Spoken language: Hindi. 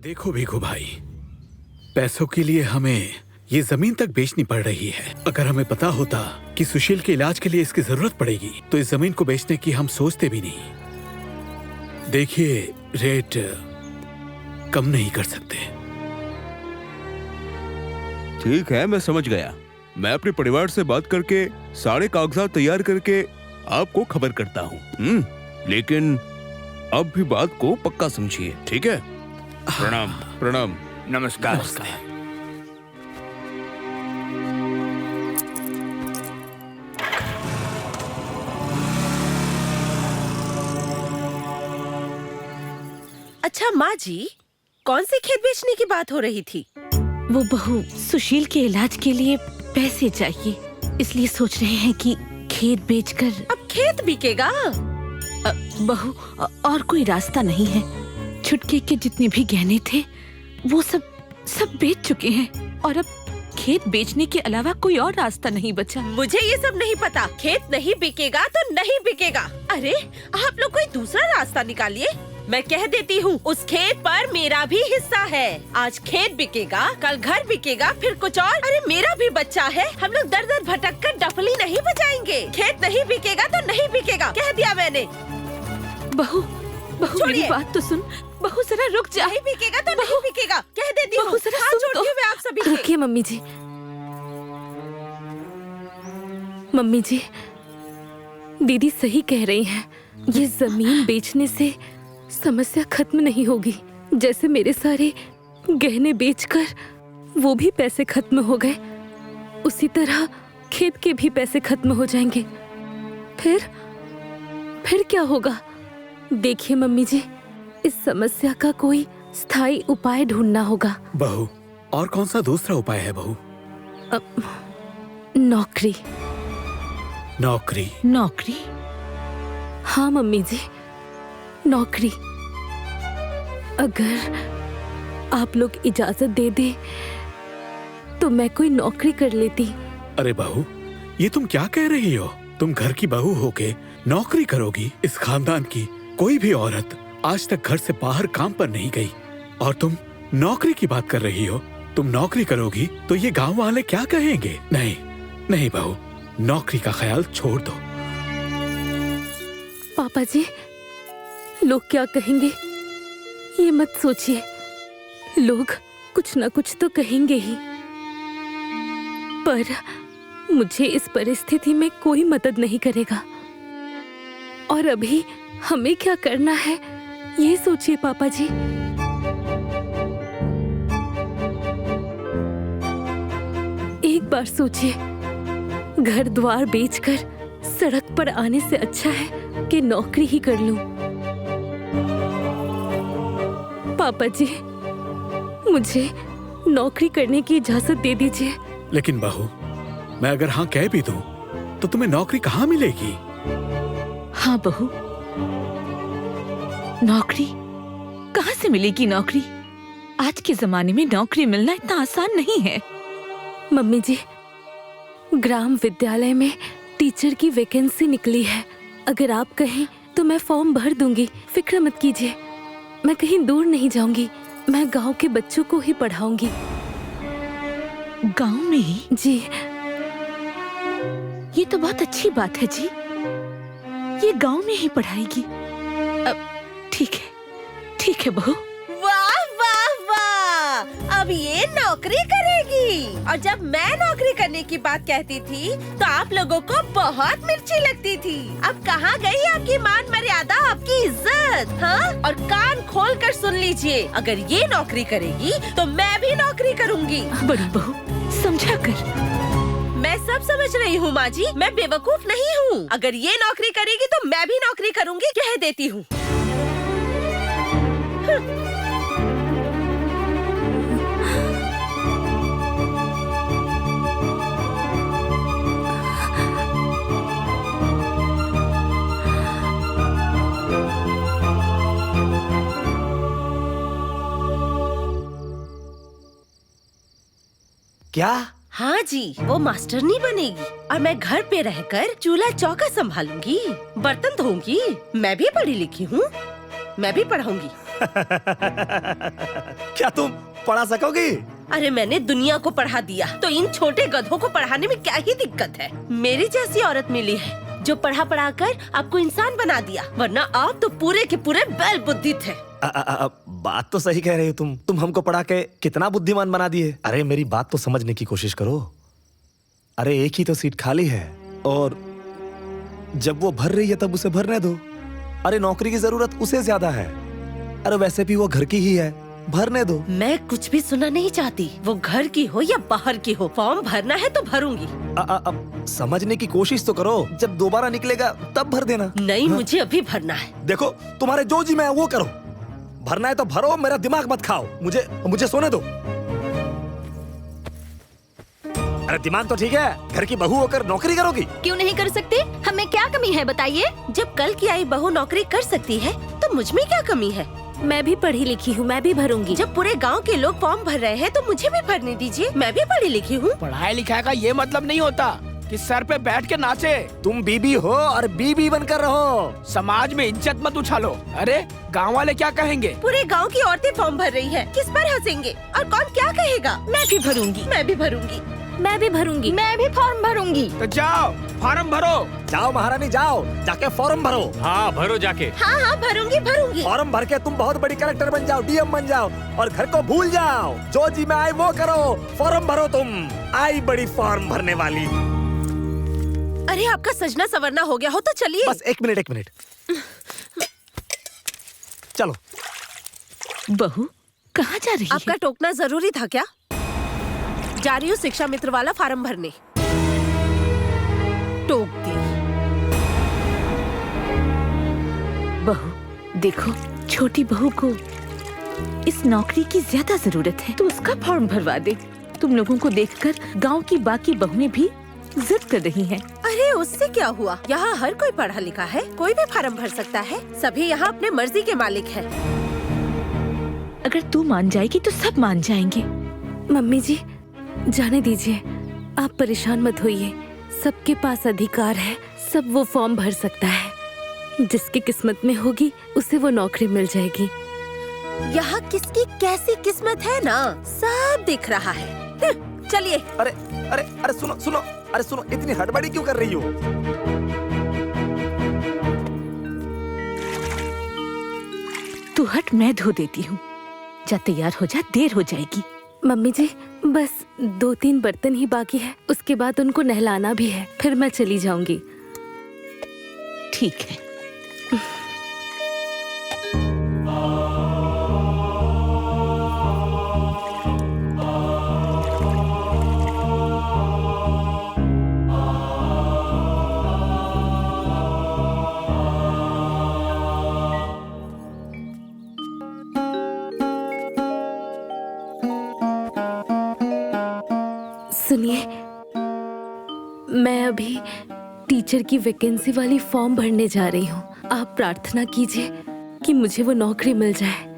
देखो भीखू भाई, पैसों के लिए हमें ये जमीन तक बेचनी पड़ रही है। अगर हमें पता होता कि सुशील के इलाज के लिए इसकी जरूरत पड़ेगी तो इस जमीन को बेचने की हम सोचते भी नहीं। देखिए, रेट कम नहीं कर सकते। ठीक है, मैं समझ गया। मैं अपने परिवार से बात करके सारे कागजात तैयार करके आपको खबर करता हूँ। लेकिन अब भी बात को पक्का समझिए, ठीक है? प्रणाम। प्रणाम। नमस्कार। नमस्कार। अच्छा माँ जी, कौन से खेत बेचने की बात हो रही थी? वो बहू सुशील के इलाज के लिए पैसे चाहिए, इसलिए सोच रहे हैं कि खेत बेचकर। अब खेत बिकेगा? बहू, और कोई रास्ता नहीं है। छुटके के जितने भी गहने थे वो सब बेच चुके हैं और अब खेत बेचने के अलावा कोई और रास्ता नहीं बचा। मुझे ये सब नहीं पता। खेत नहीं बिकेगा तो नहीं बिकेगा। अरे आप लोग कोई दूसरा रास्ता निकालिए। मैं कह देती हूँ, उस खेत पर मेरा भी हिस्सा है। आज खेत बिकेगा, कल घर बिकेगा, फिर कुछ और। अरे मेरा भी बच्चा है, हम लोग दर दर भटक कर डफली नहीं बजाएंगे। खेत नहीं बिकेगा तो नहीं बिकेगा, कह दिया मैंने। बहू, मेरी बात तो सुन। बहू जरा रुक जा। नहीं बिकेगा तो नहीं बिकेगा, कह देती हूँ। बहू जरा हाथ सुन जोड़ती हूँ मैं आप सभी से। रुकिए मम्मी जी। मम्मी जी, दीदी सही कह रही हैं। ये जमीन बेचने से समस्या खत्म नहीं होगी। जैसे मेरे सारे गहने बेचकर वो भी पैसे खत्म हो गए, उसी तरह खेत के भी पैसे खत्म हो जाएंगे। फिर क्या होगा? देखिए मम्मी जी, इस समस्या का कोई स्थायी उपाय ढूंढना होगा। बहू, और कौन सा दूसरा उपाय है बहू? नौकरी। नौकरी? नौकरी? हाँ मम्मी जी, नौकरी। अगर आप लोग इजाजत दे दे तो मैं कोई नौकरी कर लेती। अरे बहू, ये तुम क्या कह रही हो? तुम घर की बहू होके नौकरी करोगी? इस खानदान की कोई भी औरत आज तक घर से बाहर काम पर नहीं गई और तुम नौकरी की बात कर रही हो। तुम नौकरी करोगी तो ये गांव वाले क्या कहेंगे? नहीं नहीं बहू, नौकरी का ख्याल छोड़ दो। पापा जी, लोग क्या कहेंगे ये मत सोचिए। लोग कुछ ना कुछ तो कहेंगे ही, पर मुझे इस परिस्थिति में कोई मदद नहीं करेगा। और अभी हमें क्या करना है ये सोचिए पापा जी। एक बार सोचिए, घर द्वार बेचकर सड़क पर आने से अच्छा है कि नौकरी ही कर लूं। पापा जी, मुझे नौकरी करने की इजाजत दे दीजिए। लेकिन बहू, मैं अगर हाँ कह भी दूं तो तुम्हें नौकरी कहाँ मिलेगी? हाँ बहू, नौकरी कहाँ से मिलेगी? नौकरी आज के जमाने में नौकरी मिलना इतना आसान नहीं है। मम्मी जी, ग्राम विद्यालय में टीचर की वैकेंसी निकली है। अगर आप कहें तो मैं फॉर्म भर दूंगी, फिक्र मत कीजिए। मैं कहीं दूर नहीं जाऊंगी, मैं गांव के बच्चों को ही पढ़ाऊंगी। गांव में ही? जी। ये तो बहुत अच्छी बात है जी, ये गांव में ही पढ़ाएगी। ठीक है बहू। वाह वाह वाह, अब ये नौकरी करेगी। और जब मैं नौकरी करने की बात कहती थी तो आप लोगों को बहुत मिर्ची लगती थी। अब कहाँ गई आपकी मान मर्यादा, आपकी इज्जत? हाँ, और कान खोल कर सुन लीजिए, अगर ये नौकरी करेगी तो मैं भी नौकरी करूँगी। बड़ी बहू, समझा कर। मैं सब समझ रही हूँ माँ जी, मैं बेवकूफ नहीं हूँ। अगर ये नौकरी करेगी तो मैं भी नौकरी करूँगी, कह देती हूँ। क्या? हाँ जी, वो मास्टरनी बनेगी और मैं घर पे रहकर चूल्हा चौका संभालूंगी, बर्तन धोऊंगी। मैं भी पढ़ी लिखी हूँ, मैं भी पढ़ाऊंगी। क्या तुम पढ़ा सकोगी? अरे मैंने दुनिया को पढ़ा दिया, तो इन छोटे गधों को पढ़ाने में क्या ही दिक्कत है। मेरी जैसी औरत मिली है जो पढ़ा पढ़ा कर आपको इंसान बना दिया, वरना आप तो पूरे के पूरे बैल बुद्धि थे। बात तो सही कह रही हो तुम हमको पढ़ा के कितना बुद्धिमान बना दिए। अरे मेरी बात तो समझने की कोशिश करो। अरे एक ही तो सीट खाली है और जब वो भर रही है तब उसे भरने दो। अरे नौकरी की जरूरत उसे ज्यादा है। अरे वैसे भी वो घर की ही है, भरने दो। मैं कुछ भी सुनना नहीं चाहती, वो घर की हो या बाहर की हो, फॉर्म भरना है तो भरूंगी। समझने की कोशिश तो करो, जब दोबारा निकलेगा तब भर देना। नहीं, हाँ? मुझे अभी भरना है। देखो तुम्हारे जो जी में है वो करो, भरना है तो भरो, मेरा दिमाग मत खाओ, मुझे सोने दो। अरे दिमाग तो ठीक है, घर की बहू होकर नौकरी करोगी? क्यों नहीं कर सकते? हमें क्या कमी है बताइए? जब कल की आई बहू नौकरी कर सकती है तो मुझ में क्या कमी है? मैं भी पढ़ी लिखी हूँ, मैं भी भरूंगी। जब पूरे गांव के लोग फॉर्म भर रहे हैं तो मुझे भी भरने दीजिए, मैं भी पढ़ी लिखी हूँ। पढ़ाई लिखाई का ये मतलब नहीं होता कि सर पे बैठ के नाचे। तुम बीबी हो और बीबी बनकर रहो। समाज में इज्जत मत उछालो। अरे गांव वाले क्या कहेंगे? पूरे गांव की औरतें फॉर्म भर रही है, किस पर हंसेंगे और कौन क्या कहेगा? मैं भी भरूंगी, मैं भी भरूंगी, मैं भी भरूंगी, मैं भी फॉर्म भरूंगी। तो जाओ फार्म भरो। जाओ महारानी जाओ, जाके फॉर्म भरो। हाँ भरो जाके। हाँ हाँ भरूंगी। फॉर्म भर के तुम बहुत बड़ी कलेक्टर बन जाओ, डीएम बन जाओ और घर को भूल जाओ। जो जी में आए वो करो, फॉर्म भरो। तुम आई बड़ी फॉर्म भरने वाली। अरे आपका सजना सवरना हो गया हो तो चलिए। बस एक मिनट चलो। बहू कहाँ जा रही आपका है? टोकना जरूरी था क्या? जा रही हूँ शिक्षा मित्र वाला फार्म भरने। टोक दी। बहू देखो, छोटी बहू को इस नौकरी की ज्यादा जरूरत है, तो उसका फॉर्म भरवा दे। तुम लोगों को देखकर गांव की बाकी बहुएं भी जिद कर रही हैं। अरे उससे क्या हुआ? यहाँ हर कोई पढ़ा लिखा है, कोई भी फार्म भर सकता है। सभी यहाँ अपने मर्जी के मालिक हैं। अगर तू मान जाएगी तो सब मान जाएंगे। मम्मी जी जाने दीजिए, आप परेशान मत होइए। सबके पास अधिकार है, सब वो फॉर्म भर सकता है। जिसकी किस्मत में होगी उसे वो नौकरी मिल जाएगी। यहाँ किसकी कैसी किस्मत है ना, सब दिख रहा है। चलिए। अरे अरे अरे सुनो, इतनी हड़बड़ी क्यों कर रही हो? तू हट, मैं धो देती हूँ। जा तैयार हो जा, देर हो जाएगी। मम्मी जी बस 2-3 बर्तन ही बाकी है, उसके बाद उनको नहलाना भी है, फिर मैं चली जाऊंगी। ठीक है। सुनिए, मैं अभी टीचर की वैकेंसी वाली फॉर्म भरने जा रही हूँ। आप प्रार्थना कीजिए कि मुझे वो नौकरी मिल जाए।